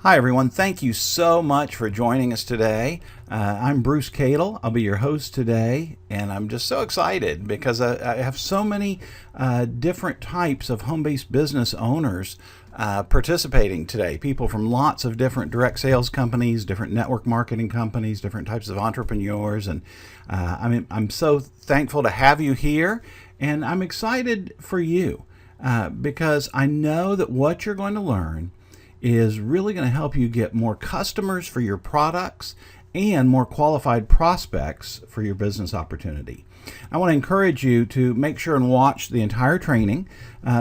Hi everyone, thank you so much for joining us today. I'm Bruce Cadle. I'll be your host today, and I'm just so excited because I have so many different types of home-based business owners participating today. People from lots of different direct sales companies, different network marketing companies, different types of entrepreneurs, and I'm so thankful to have you here, and I'm excited for you because I know that what you're going to learn is really going to help you get more customers for your products and more qualified prospects for your business opportunity. I want to encourage you to make sure and watch the entire training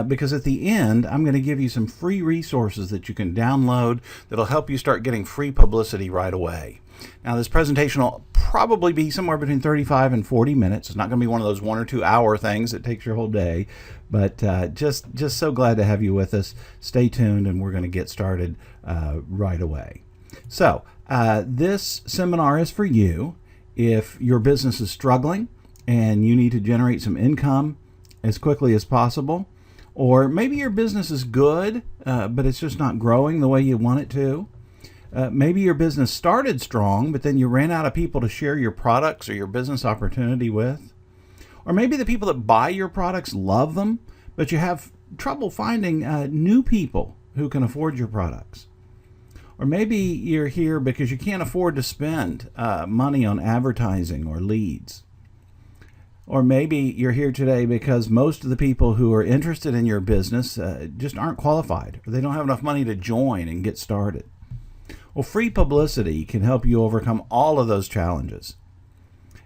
because at the end, I'm going to give you some free resources that you can download that'll help you start getting free publicity right away. Now, this presentation will probably be somewhere between 35 and 40 minutes. It's not going to be one of those 1 or 2 hour things that takes your whole day, but just so glad to have you with us. Stay tuned, and we're going to get started right away. So this seminar is for you if your business is struggling and you need to generate some income as quickly as possible, or maybe your business is good, but it's just not growing the way you want it to. Maybe your business started strong, but then you ran out of people to share your products or your business opportunity with. Or maybe the people that buy your products love them, but you have trouble finding new people who can afford your products. Or maybe you're here because you can't afford to spend money on advertising or leads. Or maybe you're here today because most of the people who are interested in your business just aren't qualified, or they don't have enough money to join and get started. Well, free publicity can help you overcome all of those challenges.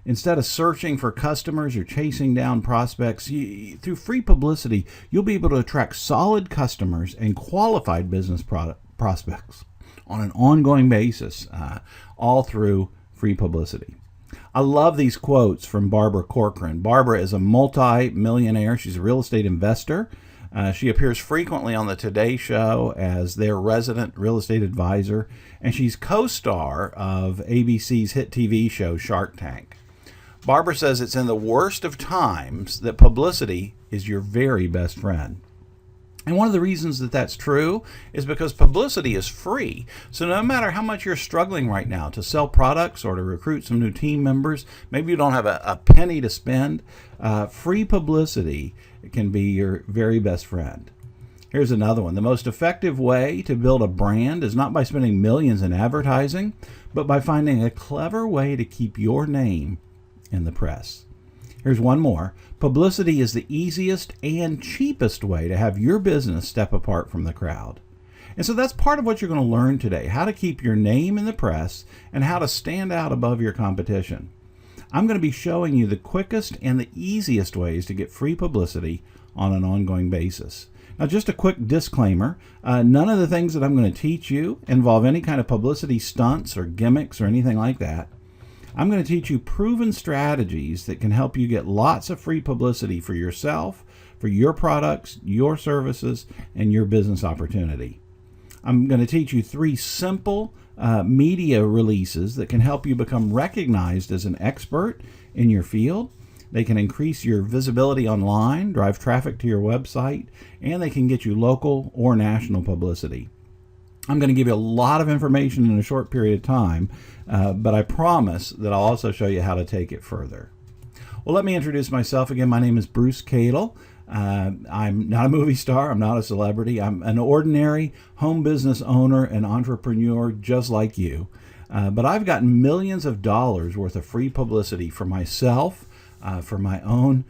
Instead of searching for customers or chasing down prospects, through free publicity, you'll be able to attract solid customers and qualified business prospects on an ongoing basis, all through free publicity. I love these quotes from Barbara Corcoran. Barbara is a multi-millionaire. She's a real estate investor. She appears frequently on the Today Show as their resident real estate advisor, and she's co-star of ABC's hit TV show Shark Tank. Barbara says it's in the worst of times that publicity is your very best friend. And one of the reasons that that's true is because publicity is free. So no matter how much you're struggling right now to sell products or to recruit some new team members, maybe you don't have a penny to spend, free publicity can be your very best friend. Here's another one. The most effective way to build a brand is not by spending millions in advertising, but by finding a clever way to keep your name in the press. Here's one more. Publicity is the easiest and cheapest way to have your business step apart from the crowd. And so that's part of what you're going to learn today, how to keep your name in the press and how to stand out above your competition. I'm going to be showing you the quickest and the easiest ways to get free publicity on an ongoing basis. Now, just a quick disclaimer, none of the things that I'm going to teach you involve any kind of publicity stunts or gimmicks or anything like that. I'm going to teach you proven strategies that can help you get lots of free publicity for yourself, for your products, your services, and your business opportunity. I'm going to teach you 3 simple media releases that can help you become recognized as an expert in your field. They can increase your visibility online, drive traffic to your website, and they can get you local or national publicity. I'm going to give you a lot of information in a short period of time, but I promise that I'll also show you how to take it further. Well, let me introduce myself again. My name is Bruce Cadle. I'm not a movie star. I'm not a celebrity. I'm an ordinary home business owner and entrepreneur just like you. But I've gotten millions of dollars worth of free publicity for myself, for my own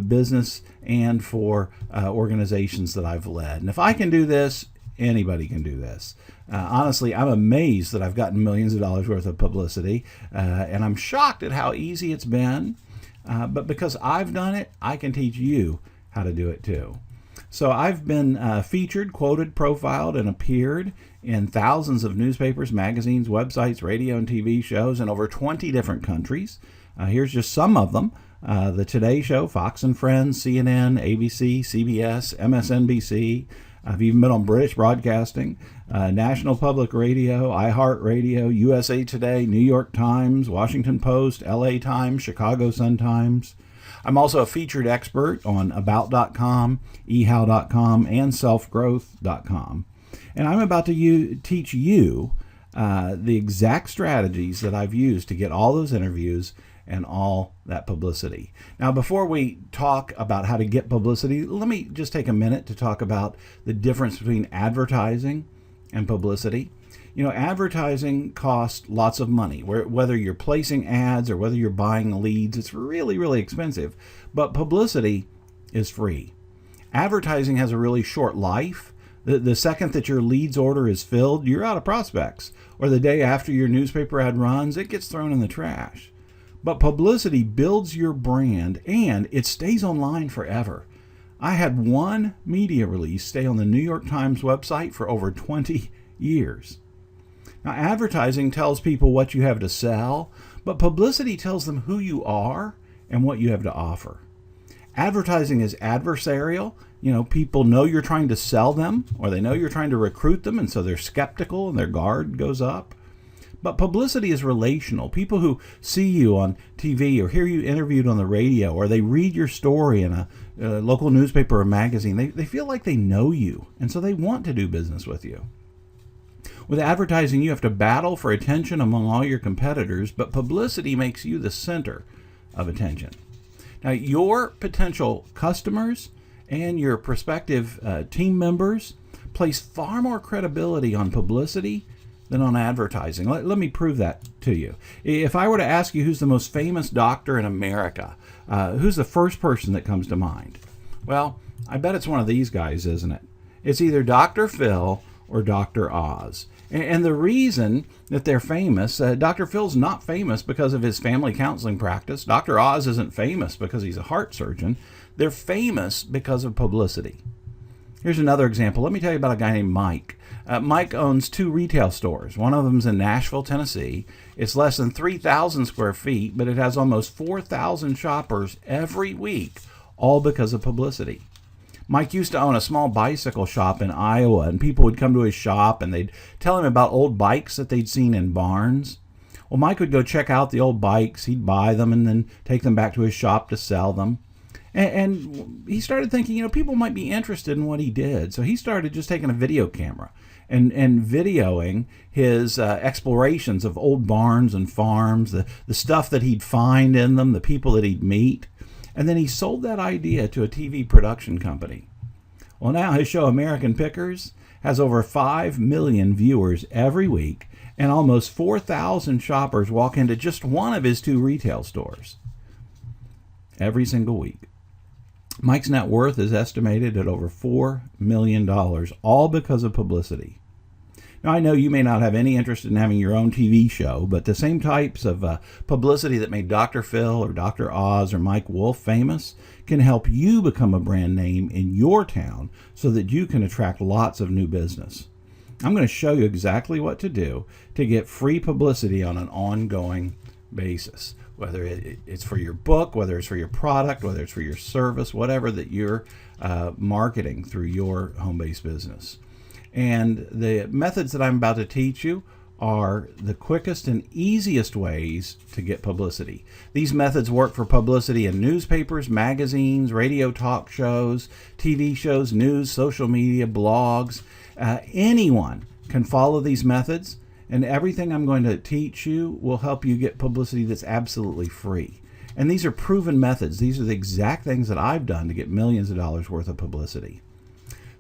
business, and for organizations that I've led. And if I can do this, anybody can do this. Honestly, I'm amazed that I've gotten millions of dollars worth of publicity, and I'm shocked at how easy it's been. But because I've done it, I can teach you how to do it too. So I've been featured, quoted, profiled, and appeared in thousands of newspapers, magazines, websites, radio, and TV shows in over 20 different countries. Here's just some of them. The Today Show, Fox and Friends, CNN, ABC, CBS, MSNBC. I've even been on British Broadcasting, National Public Radio, iHeartRadio, USA Today, New York Times, Washington Post, LA Times, Chicago Sun-Times. I'm also a featured expert on About.com, eHow.com, and Selfgrowth.com. And I'm about to teach you the exact strategies that I've used to get all those interviews and all that publicity. Now, before we talk about how to get publicity, let me just take a minute to talk about the difference between advertising and publicity. You know, advertising costs lots of money. Whether you're placing ads or whether you're buying leads, it's really, really expensive. But publicity is free. Advertising has a really short life. The second that your leads order is filled, you're out of prospects. Or the day after your newspaper ad runs, it gets thrown in the trash. But publicity builds your brand and it stays online forever. I had one media release stay on the New York Times website for over 20 years. Now, advertising tells people what you have to sell, but publicity tells them who you are and what you have to offer. Advertising is adversarial. You know, people know you're trying to sell them, or they know you're trying to recruit them, and so they're skeptical and their guard goes up. But publicity is relational. People who see you on TV or hear you interviewed on the radio, or they read your story in a local newspaper or magazine, they feel like they know you, and so they want to do business with you. With advertising, you have to battle for attention among all your competitors, but publicity makes you the center of attention. Now, your potential customers and your prospective team members place far more credibility on publicity than on advertising. Let me prove that to you. If I were to ask you who's the most famous doctor in America, who's the first person that comes to mind? Well, I bet it's one of these guys, isn't it? It's either Dr. Phil or Dr. Oz. And the reason that they're famous, Dr. Phil's not famous because of his family counseling practice. Dr. Oz isn't famous because he's a heart surgeon. They're famous because of publicity. Here's another example. Let me tell you about a guy named Mike. Mike owns 2 retail stores. One of them's in Nashville, Tennessee. It's less than 3,000 square feet, but it has almost 4,000 shoppers every week, all because of publicity. Mike used to own a small bicycle shop in Iowa, and people would come to his shop and they'd tell him about old bikes that they'd seen in barns. Well, Mike would go check out the old bikes, he'd buy them and then take them back to his shop to sell them. And he started thinking, you know, people might be interested in what he did. So he started just taking a video camera and videoing his explorations of old barns and farms, the stuff that he'd find in them, the people that he'd meet. And then he sold that idea to a TV production company. Well, now his show, American Pickers, has over 5 million viewers every week, and almost 4,000 shoppers walk into just one of his 2 retail stores every single week. Mike's net worth is estimated at over $4 million, all because of publicity. Now, I know you may not have any interest in having your own TV show, but the same types of publicity that made Dr. Phil or Dr. Oz or Mike Wolf famous can help you become a brand name in your town so that you can attract lots of new business. I'm going to show you exactly what to do to get free publicity on an ongoing basis, whether it's for your book, whether it's for your product, whether it's for your service, whatever that you're marketing through your home-based business. And the methods that I'm about to teach you are the quickest and easiest ways to get publicity. These methods work for publicity in newspapers, magazines, radio talk shows, TV shows, news, social media, blogs. Anyone can follow these methods, and everything I'm going to teach you will help you get publicity that's absolutely free. And these are proven methods. These are the exact things that I've done to get millions of dollars worth of publicity.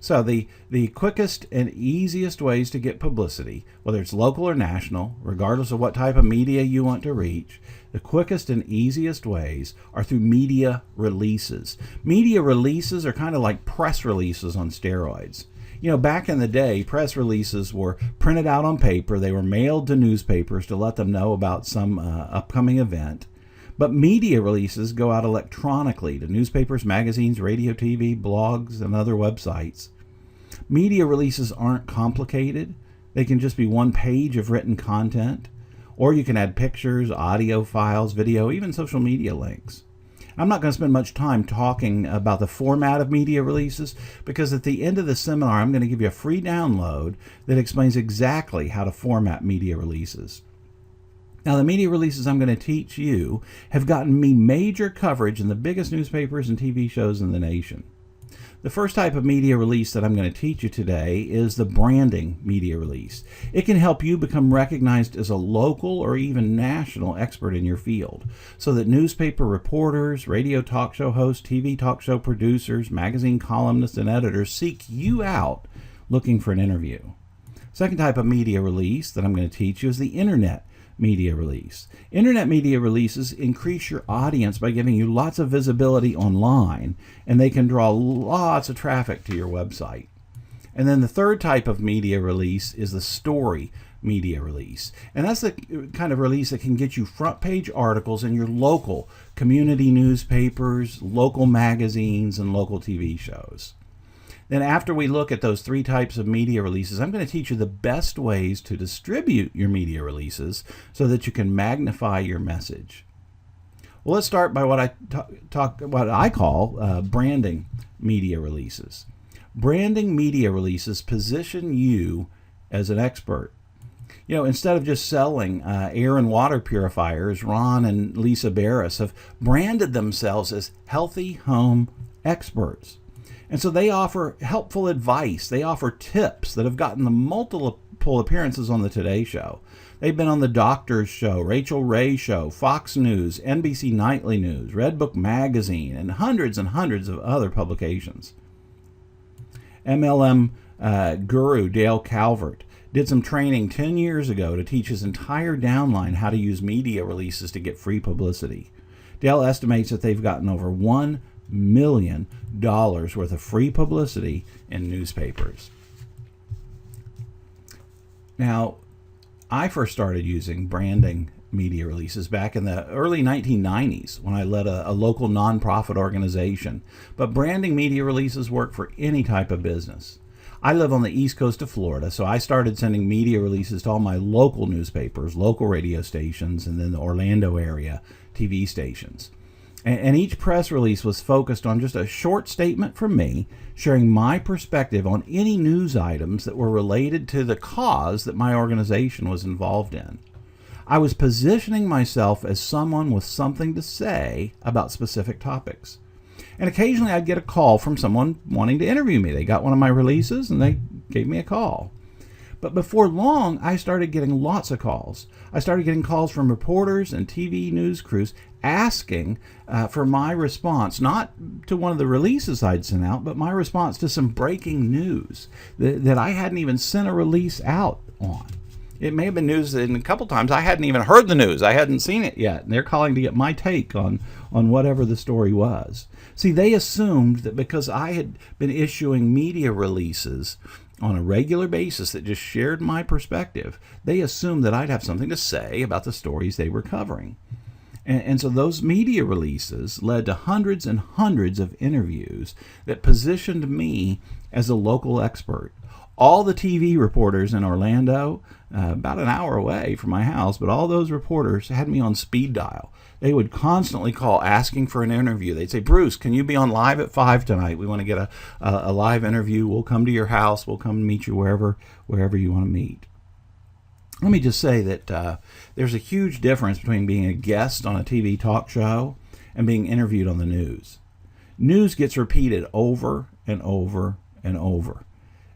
So the quickest and easiest ways to get publicity, whether it's local or national, regardless of what type of media you want to reach, the quickest and easiest ways are through media releases. Media releases are kind of like press releases on steroids. You know, back in the day, press releases were printed out on paper. They were mailed to newspapers to let them know about some upcoming event. But media releases go out electronically to newspapers, magazines, radio, TV, blogs, and other websites. Media releases aren't complicated. They can just be one page of written content, or you can add pictures, audio files, video, even social media links. I'm not going to spend much time talking about the format of media releases because at the end of the seminar, I'm going to give you a free download that explains exactly how to format media releases. Now, the media releases I'm going to teach you have gotten me major coverage in the biggest newspapers and TV shows in the nation. The first type of media release that I'm going to teach you today is the branding media release. It can help you become recognized as a local or even national expert in your field, so that newspaper reporters, radio talk show hosts, TV talk show producers, magazine columnists, and editors seek you out looking for an interview. Second type of media release that I'm going to teach you is the internet media release. Internet media releases increase your audience by giving you lots of visibility online, and they can draw lots of traffic to your website. And then the third type of media release is the story media release. And that's the kind of release that can get you front page articles in your local community newspapers, local magazines, and local TV shows. Then after we look at those three types of media releases, I'm going to teach you the best ways to distribute your media releases so that you can magnify your message. Well, let's start by what I call branding media releases. Branding media releases position you as an expert. You know, instead of just selling air and water purifiers, Ron and Lisa Barris have branded themselves as healthy home experts. And so they offer helpful advice. They offer tips that have gotten them multiple appearances on the Today Show. They've been on the Doctor's Show, Rachel Ray Show, Fox News, NBC Nightly News, Redbook Magazine, and hundreds of other publications. MLM guru Dale Calvert did some training 10 years ago to teach his entire downline how to use media releases to get free publicity. Dale estimates that they've gotten over $1 million worth of free publicity in newspapers. Now, I first started using branding media releases back in the early 1990s when I led a local nonprofit organization. But branding media releases work for any type of business. I live on the east coast of Florida, so I started sending media releases to all my local newspapers, local radio stations, and then the Orlando area TV stations. And each press release was focused on just a short statement from me, sharing my perspective on any news items that were related to the cause that my organization was involved in. I was positioning myself as someone with something to say about specific topics. And occasionally I'd get a call from someone wanting to interview me. They got one of my releases and they gave me a call. But before long, I started getting lots of calls. I started getting calls from reporters and TV news crews asking for my response, not to one of the releases I'd sent out, but my response to some breaking news that I hadn't even sent a release out on. It may have been news that, and a couple times I hadn't even heard the news. I hadn't seen it yet. And they're calling to get my take on whatever the story was. See, they assumed that because I had been issuing media releases on a regular basis that just shared my perspective, they assumed that I'd have something to say about the stories they were covering. And so those media releases led to hundreds and hundreds of interviews that positioned me as a local expert. All the TV reporters in Orlando, about an hour away from my house, but all those reporters had me on speed dial. They would constantly call asking for an interview. They'd say, Bruce, can you be on live at 5 tonight? We want to get a live interview. We'll come to your house. We'll come meet you wherever you want to meet. Let me just say that there's a huge difference between being a guest on a TV talk show and being interviewed on the news. News gets repeated over and over and over.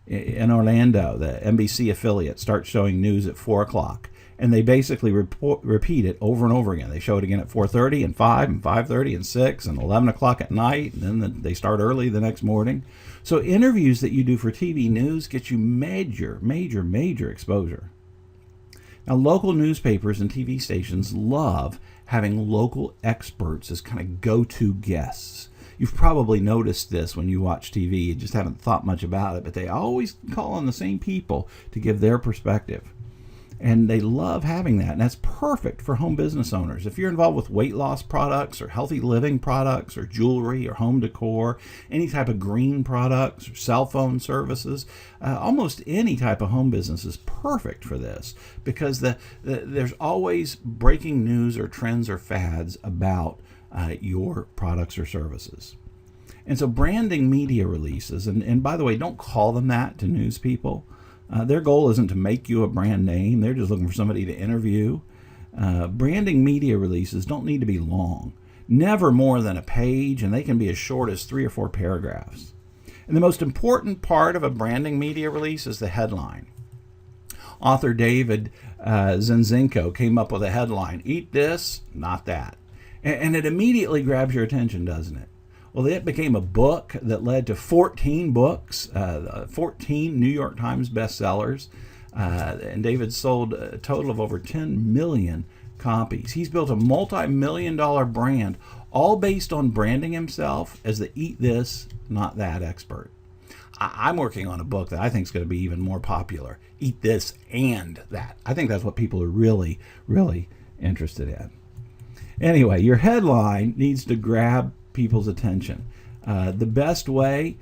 In Orlando, the NBC affiliate starts showing news at 4 o'clock, and they basically repeat it over and over again. They show it again at 4:30 and 5 and 5:30 and 6 and 11 o'clock at night, and then they start early the next morning. So interviews that you do for TV news get you major exposure. Now, local newspapers and TV stations love having local experts as kind of go-to guests. You've probably noticed this when you watch TV. You just haven't thought much about it, but they always call on the same people to give their perspective. And they love having that, and that's perfect for home business owners. If you're involved with weight loss products or healthy living products or jewelry or home decor, any type of green products or cell phone services, almost any type of home business is perfect for this, because there's always breaking news or trends or fads about your products or services. And so branding media releases, and by the way, don't call them that to news people. Their goal isn't to make you a brand name. They're just looking for somebody to interview. Branding media releases don't need to be long, never more than a page, and they can be as short as 3 or 4 paragraphs. And the most important part of a branding media release is the headline. Author David Zenzenko came up with a headline, "Eat this, not that." And it immediately grabs your attention, doesn't it? Well, it became a book that led to 14 books, 14 New York Times bestsellers, and David sold a total of over 10 million copies. He's built a multi-million-dollar brand, all based on branding himself as the "eat this, not that" expert. I'm working on a book that I think is going to be even more popular. "Eat this and that." I think that's what people are really, really interested in. Anyway, your headline needs to grab people's attention. The best way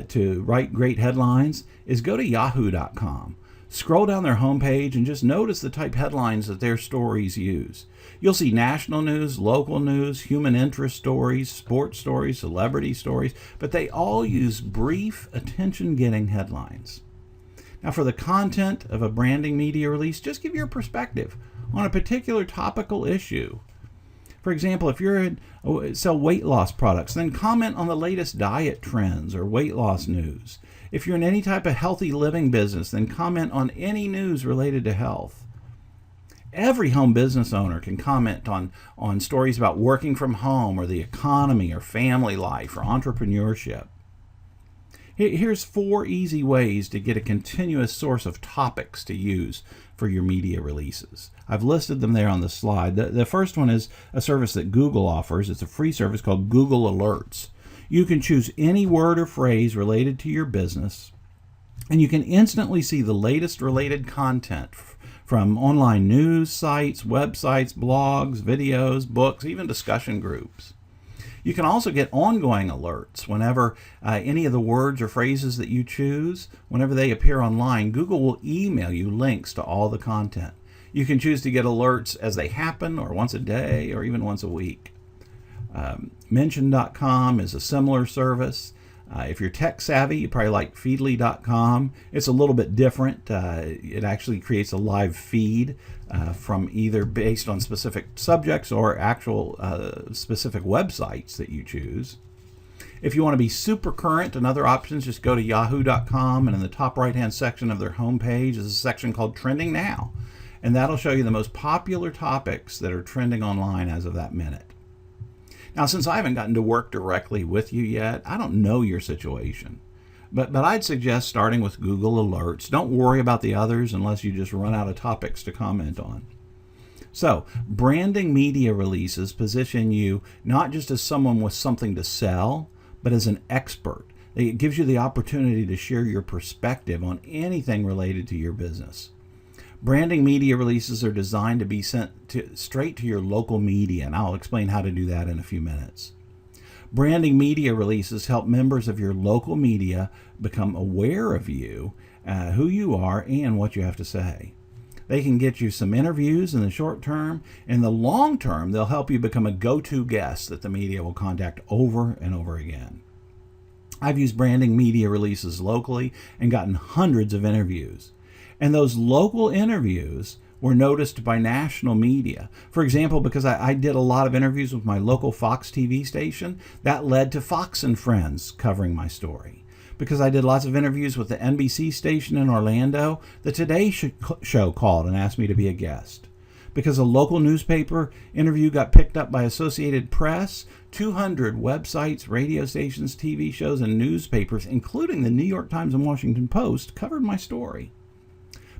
to write great headlines is go to yahoo.com. Scroll down their homepage and just notice the type headlines that their stories use. You'll see national news, local news, human interest stories, sports stories, celebrity stories, but they all use brief, attention-getting headlines. Now, for the content of a branding media release, just give your perspective on a particular topical issue. For example, if you're sell weight loss products, then comment on the latest diet trends or weight loss news. If you're in any type of healthy living business, then comment on any news related to health. Every home business owner can comment on stories about working from home or the economy or family life or entrepreneurship. Here's 4 easy ways to get a continuous source of topics to use for your media releases. I've listed them there on the slide. The first one is a service that Google offers. It's a free service called Google Alerts. You can choose any word or phrase related to your business, and you can instantly see the latest related content from online news sites, websites, blogs, videos, books, even discussion groups. You can also get ongoing alerts whenever any of the words or phrases that you choose, whenever they appear online, Google will email you links to all the content. You can choose to get alerts as they happen, or once a day, or even once a week. Mention.com is a similar service. If you're tech savvy, you probably like Feedly.com. It's a little bit different. It actually creates a live feed from either based on specific subjects or actual specific websites that you choose. If you want to be super current and other options, just go to yahoo.com, and in the top right-hand section of their homepage is a section called Trending Now, and that'll show you the most popular topics that are trending online as of that minute. Now, since I haven't gotten to work directly with you yet, I don't know your situation. But I'd suggest starting with Google Alerts. Don't worry about the others unless you just run out of topics to comment on. So, branding media releases position you not just as someone with something to sell, but as an expert. It gives you the opportunity to share your perspective on anything related to your business. Branding media releases are designed to be sent straight to your local media, and I'll explain how to do that in a few minutes. Branding media releases help members of your local media become aware of you, who you are, and what you have to say. They can get you some interviews in the short term. In the long term, they'll help you become a go-to guest that the media will contact over and over again. I've used branding media releases locally and gotten hundreds of interviews. And those local interviews were noticed by national media. For example, because I did a lot of interviews with my local Fox TV station, that led to Fox and Friends covering my story. Because I did lots of interviews with the NBC station in Orlando, the Today Show called and asked me to be a guest. Because a local newspaper interview got picked up by Associated Press, 200 websites, radio stations, TV shows, and newspapers, including the New York Times and Washington Post, covered my story.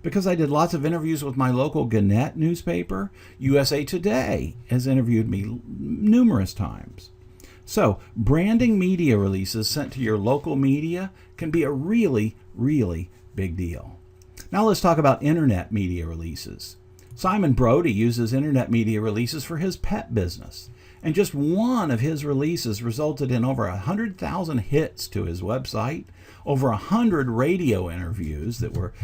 Because I did lots of interviews with my local Gannett newspaper, USA Today has interviewed me numerous times. So, branding media releases sent to your local media can be a really, really big deal. Now let's talk about internet media releases. Simon Brody uses internet media releases for his pet business, and just one of his releases resulted in over 100,000 hits to his website, over 100 radio interviews that were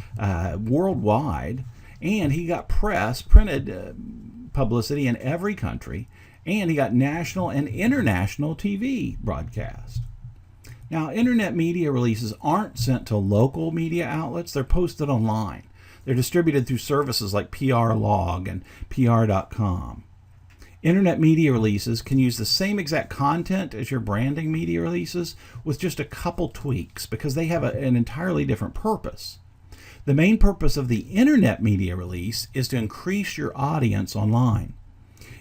worldwide, and he got printed publicity in every country, and he got national and international TV broadcast. Now, internet media releases aren't sent to local media outlets, they're posted online. They're distributed through services like PR Log and PR.com. Internet media releases can use the same exact content as your branding media releases with just a couple tweaks because they have an entirely different purpose. The main purpose of the internet media release is to increase your audience online.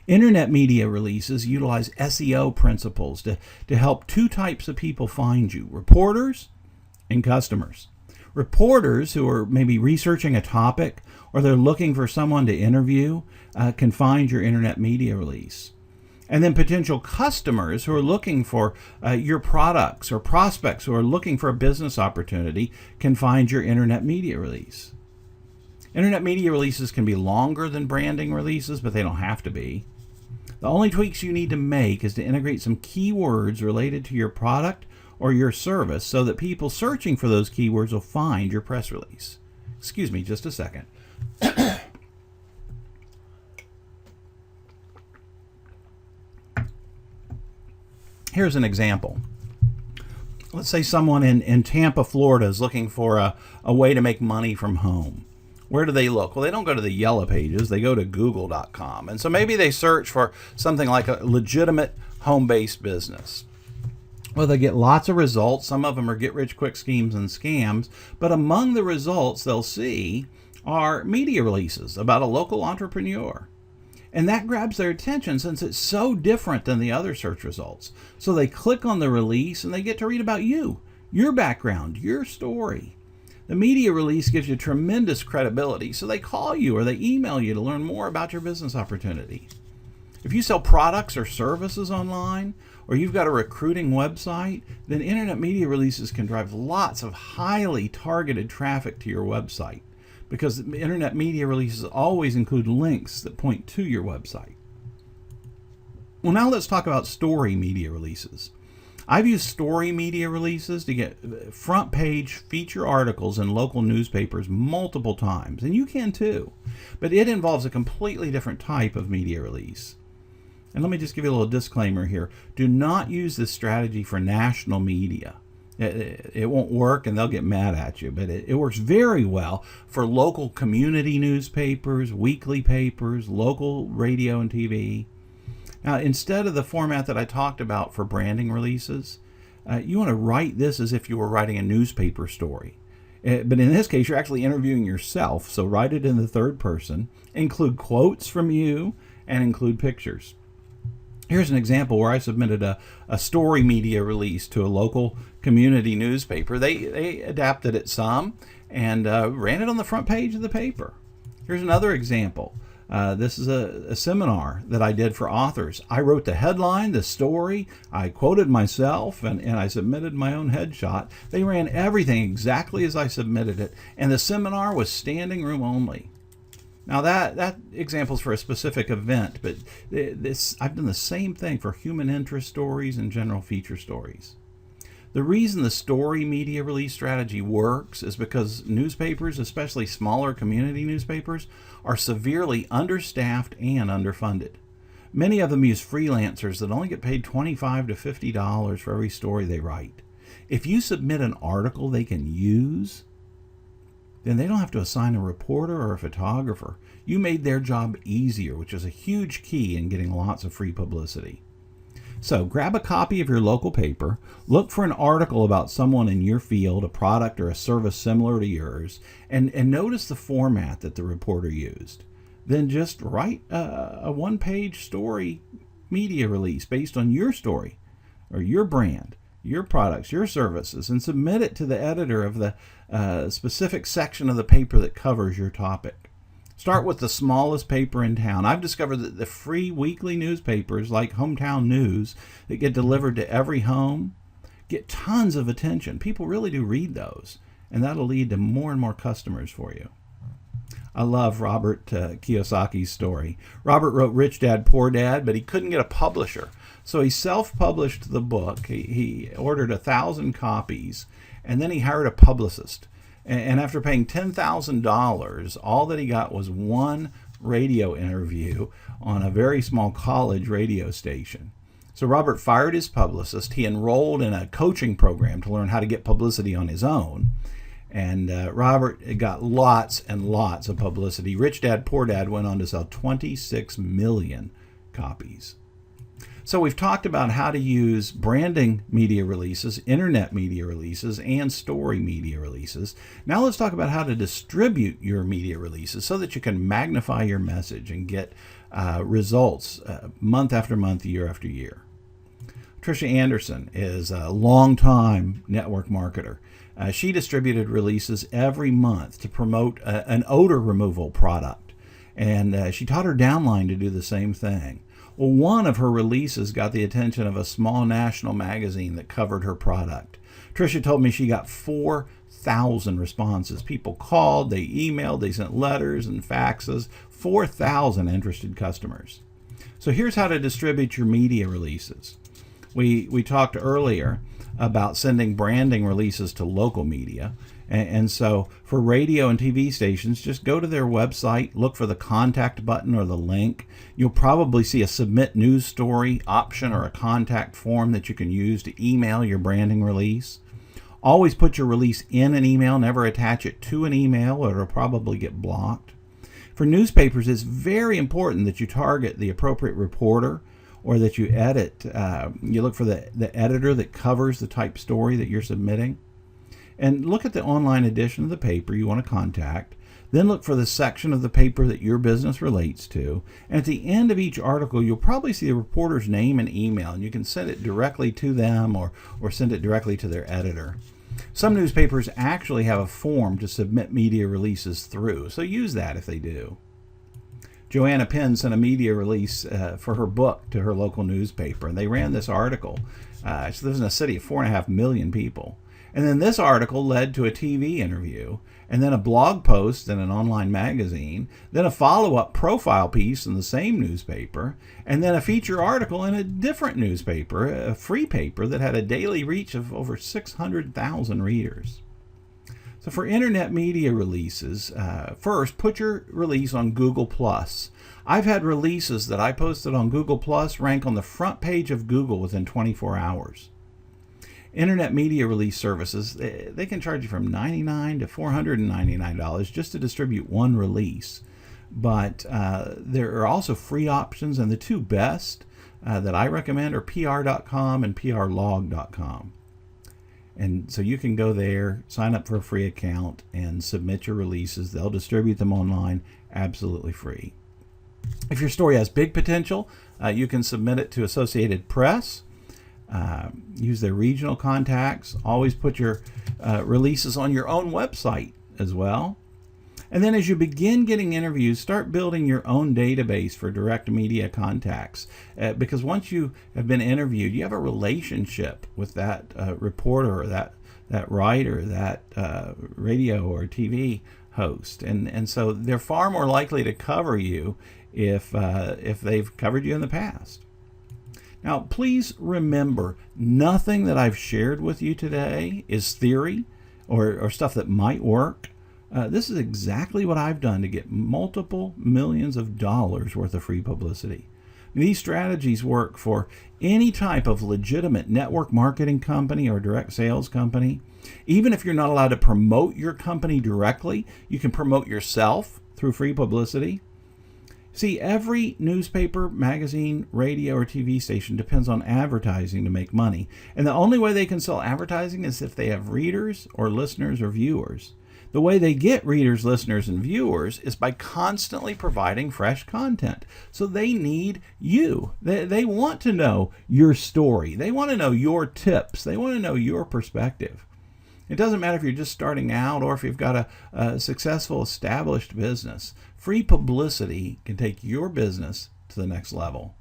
Internet media releases utilize SEO principles to help two types of people find you: reporters and customers. Reporters who are maybe researching a topic or they're looking for someone to interview can find your internet media release. And then potential customers who are looking for your products, or prospects who are looking for a business opportunity, can find your internet media release. Internet media releases can be longer than branding releases, but they don't have to be. The only tweaks you need to make is to integrate some keywords related to your product or your service so that people searching for those keywords will find your press release. Excuse me just a second. Here's an example. Let's say someone in Tampa, Florida is looking for a way to make money from home. Where do they look? Well, they don't go to the Yellow Pages. They go to Google.com. And so maybe they search for something like a legitimate home-based business. Well, they get lots of results. Some of them are get-rich-quick schemes and scams. But among the results they'll see are media releases about a local entrepreneur. And that grabs their attention since it's so different than the other search results. So they click on the release and they get to read about you, your background, your story. The media release gives you tremendous credibility, so they call you or they email you to learn more about your business opportunity. If you sell products or services online, or you've got a recruiting website, then internet media releases can drive lots of highly targeted traffic to your website, because internet media releases always include links that point to your website. Well, now let's talk about story media releases. I've used story media releases to get front page feature articles in local newspapers multiple times, and you can too. But it involves a completely different type of media release. And let me just give you a little disclaimer here. Do not use this strategy for national media. It won't work and they'll get mad at you, but it works very well for local community newspapers, weekly papers, local radio and TV. Now, instead of the format that I talked about for branding releases, you want to write this as if you were writing a newspaper story. But in this case, you're actually interviewing yourself, so write it in the third person, include quotes from you, and include pictures. Here's an example where I submitted a story media release to a local community newspaper. They adapted it some and ran it on the front page of the paper. Here's another example. This is a seminar that I did for authors. I wrote the headline, the story, I quoted myself, and I submitted my own headshot. They ran everything exactly as I submitted it, and the seminar was standing room only. Now that example is for a specific event, but I've done the same thing for human interest stories and general feature stories. The reason the story media release strategy works is because newspapers, especially smaller community newspapers, are severely understaffed and underfunded. Many of them use freelancers that only get paid $25 to $50 for every story they write. If you submit an article they can use, then they don't have to assign a reporter or a photographer. You made their job easier, which is a huge key in getting lots of free publicity. So grab a copy of your local paper, look for an article about someone in your field, a product or a service similar to yours, and notice the format that the reporter used. Then just write a one-page story media release based on your story or your brand, your products, your services, and submit it to the editor of the specific section of the paper that covers your topic. Start with the smallest paper in town. I've discovered that the free weekly newspapers like Hometown News that get delivered to every home get tons of attention. People really do read those, and that'll lead to more and more customers for you. I love Robert Kiyosaki's story. Robert wrote Rich Dad, Poor Dad, but he couldn't get a publisher. So he self-published the book. He ordered 1,000 copies, and then he hired a publicist. And after paying $10,000, all that he got was one radio interview on a very small college radio station. So Robert fired his publicist. He enrolled in a coaching program to learn how to get publicity on his own. And Robert got lots and lots of publicity. Rich Dad, Poor Dad went on to sell 26 million copies. So we've talked about how to use branding media releases, internet media releases, and story media releases. Now let's talk about how to distribute your media releases so that you can magnify your message and get results month after month, year after year. Tricia Anderson is a longtime network marketer. She distributed releases every month to promote an odor removal product, and she taught her downline to do the same thing. Well, one of her releases got the attention of a small national magazine that covered her product. Tricia told me she got 4,000 responses. People called, they emailed, they sent letters and faxes, 4,000 interested customers. So here's how to distribute your media releases. We talked earlier about sending branding releases to local media. And so for radio and TV stations, just go to their website, look for the contact button or the link. You'll probably see a submit news story option or a contact form that you can use to email your branding release. Always put your release in an email, never attach it to an email or it'll probably get blocked. For newspapers, it's very important that you target the appropriate reporter or that you edit. You look for the editor that covers the type story that you're submitting. And look at the online edition of the paper you want to contact. Then look for the section of the paper that your business relates to. And at the end of each article, you'll probably see the reporter's name and email, and you can send it directly to them or send it directly to their editor. Some newspapers actually have a form to submit media releases through, so use that if they do. Joanna Penn sent a media release for her book to her local newspaper, and they ran this article. She lives in a city of 4.5 million people. And then this article led to a TV interview, and then a blog post in an online magazine, then a follow-up profile piece in the same newspaper, and then a feature article in a different newspaper, a free paper that had a daily reach of over 600,000 readers. So for internet media releases, first, put your release on Google+. I've had releases that I posted on Google+ rank on the front page of Google within 24 hours. Internet media release services, they can charge you from $99 to $499 just to distribute one release. But there are also free options, and the two best that I recommend are PR.com and PRlog.com. And so you can go there, sign up for a free account, and submit your releases. They'll distribute them online absolutely free. If your story has big potential, you can submit it to Associated Press. Use their regional contacts. Always put your releases on your own website as well. And then as you begin getting interviews, start building your own database for direct media contacts. Because once you have been interviewed, you have a relationship with that reporter or that writer, that radio or TV host. And so they're far more likely to cover you if they've covered you in the past. Now, please remember, nothing that I've shared with you today is theory or stuff that might work. This is exactly what I've done to get multiple millions of dollars worth of free publicity. These strategies work for any type of legitimate network marketing company or direct sales company. Even if you're not allowed to promote your company directly, you can promote yourself through free publicity. See, every newspaper, magazine, radio, or TV station depends on advertising to make money. And the only way they can sell advertising is if they have readers or listeners or viewers. The way they get readers, listeners, and viewers is by constantly providing fresh content. So they need you. They want to know your story. They want to know your tips. They want to know your perspective. It doesn't matter if you're just starting out or if you've got a successful, established business. Free publicity can take your business to the next level.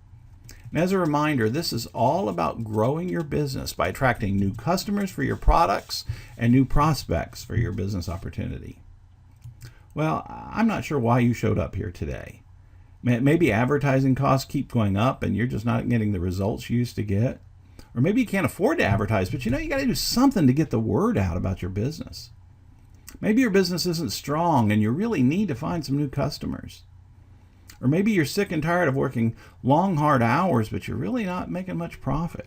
And as a reminder, this is all about growing your business by attracting new customers for your products and new prospects for your business opportunity. Well, I'm not sure why you showed up here today. Maybe advertising costs keep going up and you're just not getting the results you used to get. Or maybe you can't afford to advertise, but you got to do something to get the word out about your business. Maybe your business isn't strong and you really need to find some new customers. Or maybe you're sick and tired of working long, hard hours, but you're really not making much profit.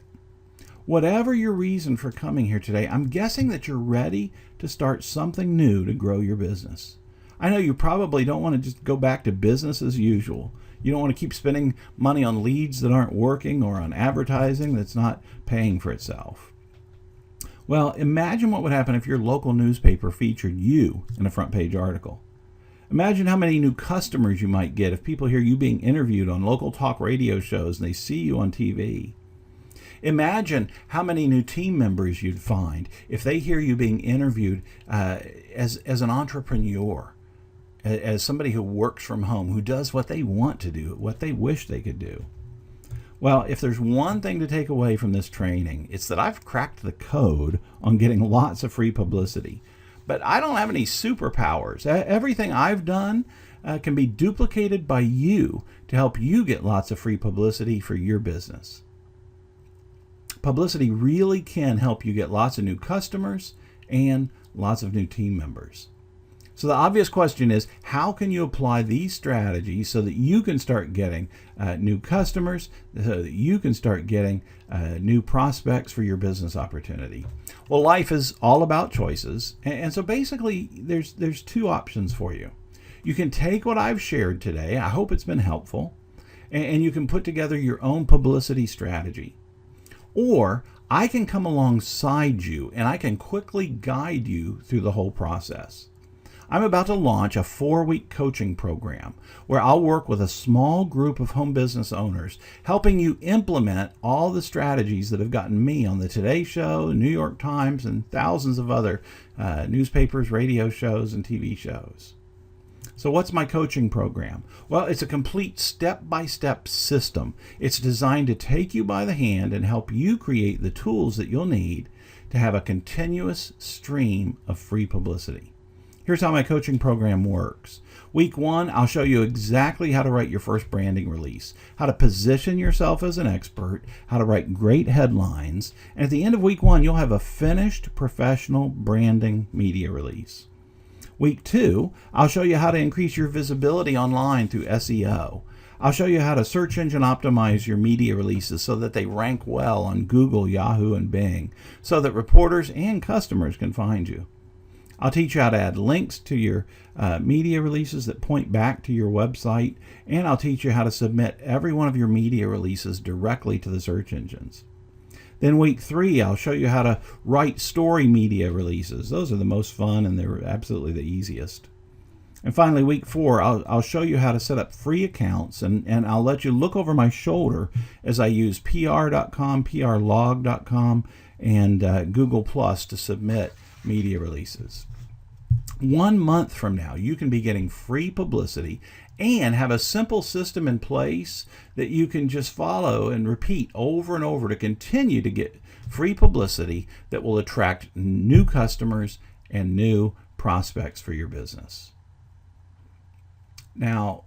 Whatever your reason for coming here today, I'm guessing that you're ready to start something new to grow your business. I know you probably don't want to just go back to business as usual. You don't want to keep spending money on leads that aren't working or on advertising that's not paying for itself. Well, imagine what would happen if your local newspaper featured you in a front page article. Imagine how many new customers you might get if people hear you being interviewed on local talk radio shows and they see you on TV. Imagine how many new team members you'd find if they hear you being interviewed as an entrepreneur, as somebody who works from home, who does what they want to do, what they wish they could do. Well, if there's one thing to take away from this training, it's that I've cracked the code on getting lots of free publicity. But I don't have any superpowers. Everything I've done can be duplicated by you to help you get lots of free publicity for your business. Publicity really can help you get lots of new customers and lots of new team members. So the obvious question is, how can you apply these strategies so that you can start getting new customers, so that you can start getting new prospects for your business opportunity? Well, life is all about choices, and so basically there's two options for you. You can take what I've shared today, I hope it's been helpful, and you can put together your own publicity strategy. Or I can come alongside you and I can quickly guide you through the whole process. I'm about to launch a 4-week coaching program where I'll work with a small group of home business owners, helping you implement all the strategies that have gotten me on the Today Show, New York Times, and thousands of other newspapers, radio shows, and TV shows. So what's my coaching program? Well, it's a complete step-by-step system. It's designed to take you by the hand and help you create the tools that you'll need to have a continuous stream of free publicity. Here's how my coaching program works. Week 1, I'll show you exactly how to write your first branding release, how to position yourself as an expert, how to write great headlines, and at the end of week 1, you'll have a finished professional branding media release. Week 2, I'll show you how to increase your visibility online through SEO. I'll show you how to search engine optimize your media releases so that they rank well on Google, Yahoo, and Bing, so that reporters and customers can find you. I'll teach you how to add links to your media releases that point back to your website, and I'll teach you how to submit every one of your media releases directly to the search engines. Then week 3, I'll show you how to write story media releases. Those are the most fun and they're absolutely the easiest. And finally, week 4, I'll show you how to set up free accounts, and I'll let you look over my shoulder as I use PR.com, PRlog.com, and Google Plus to submit media releases. 1 month from now, you can be getting free publicity and have a simple system in place that you can just follow and repeat over and over to continue to get free publicity that will attract new customers and new prospects for your business. Now,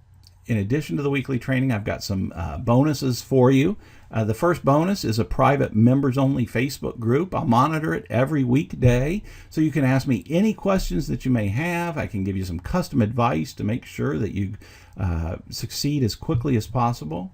in addition to the weekly training, I've got some bonuses for you. The first bonus is a private members-only Facebook group. I'll monitor it every weekday, so you can ask me any questions that you may have. I can give you some custom advice to make sure that you succeed as quickly as possible.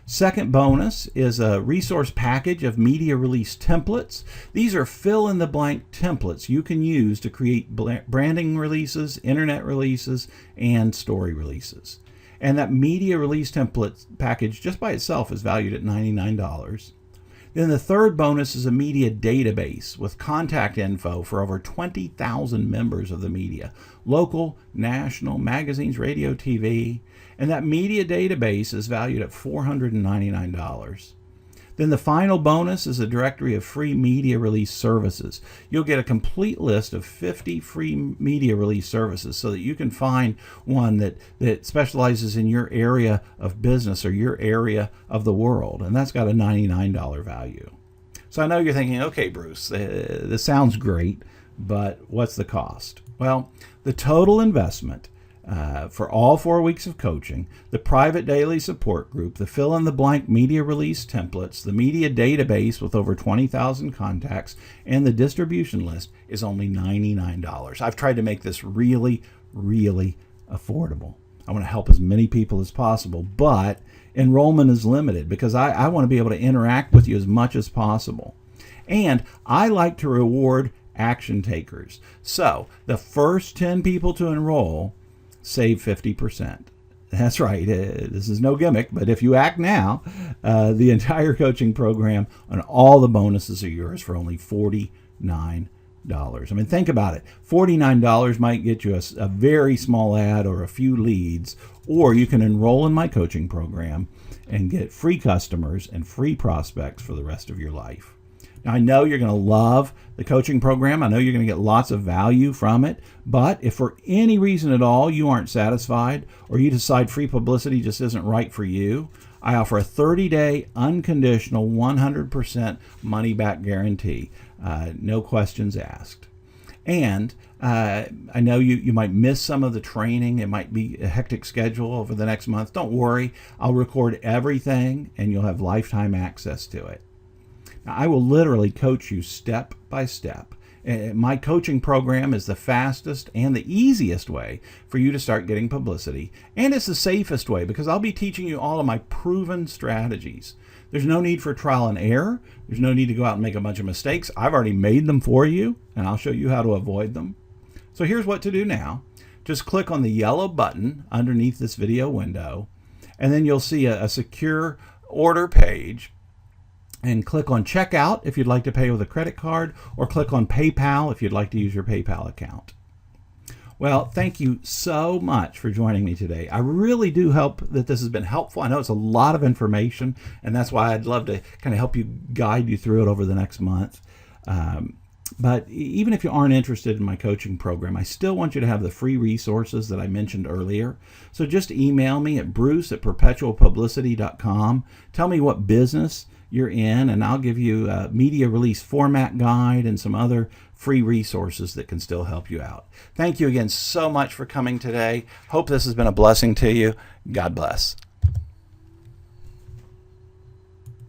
Second bonus is a resource package of media release templates. These are fill-in-the-blank templates you can use to create branding releases, internet releases, and story releases. And that media release template package just by itself is valued at $99. Then the third bonus is a media database with contact info for over 20,000 members of the media, local, national, magazines, radio, TV. And that media database is valued at $499. Then the final bonus is a directory of free media release services. You'll get a complete list of 50 free media release services so that you can find one that specializes in your area of business or your area of the world. And that's got a $99 value. So I know you're thinking, okay, Bruce, this sounds great, but what's the cost? Well, the total investment for all 4 weeks of coaching, the private daily support group, the fill-in-the-blank media release templates, the media database with over 20,000 contacts, and the distribution list is only $99. I've tried to make this really, really affordable. I want to help as many people as possible, but enrollment is limited because I want to be able to interact with you as much as possible. And I like to reward action takers. So the first 10 people to enroll save 50%. That's right. This is no gimmick, but if you act now, the entire coaching program and all the bonuses are yours for only $49. I mean, think about it. $49 might get you a very small ad or a few leads, or you can enroll in my coaching program and get free customers and free prospects for the rest of your life. Now, I know you're going to love the coaching program. I know you're going to get lots of value from it. But if for any reason at all you aren't satisfied or you decide free publicity just isn't right for you, I offer a 30-day unconditional 100% money-back guarantee. No questions asked. And I know you might miss some of the training. It might be a hectic schedule over the next month. Don't worry. I'll record everything and you'll have lifetime access to it. Now, I will literally coach you step by step. My coaching program is the fastest and the easiest way for you to start getting publicity. And it's the safest way because I'll be teaching you all of my proven strategies. There's no need for trial and error. There's no need to go out and make a bunch of mistakes. I've already made them for you, and I'll show you how to avoid them. So here's what to do now. Just click on the yellow button underneath this video window, and then you'll see a secure order page. And click on checkout if you'd like to pay with a credit card, or click on PayPal if you'd like to use your PayPal account. Well, thank you so much for joining me today. I really do hope that this has been helpful. I know it's a lot of information, and that's why I'd love to kind of help you, guide you through it over the next month. But even if you aren't interested in my coaching program, I still want you to have the free resources that I mentioned earlier. So just email me at bruce@perpetualpublicity.com. Tell me what business you're in, and I'll give you a media release format guide and some other free resources that can still help you out. Thank you again so much for coming today. Hope this has been a blessing to you. God bless.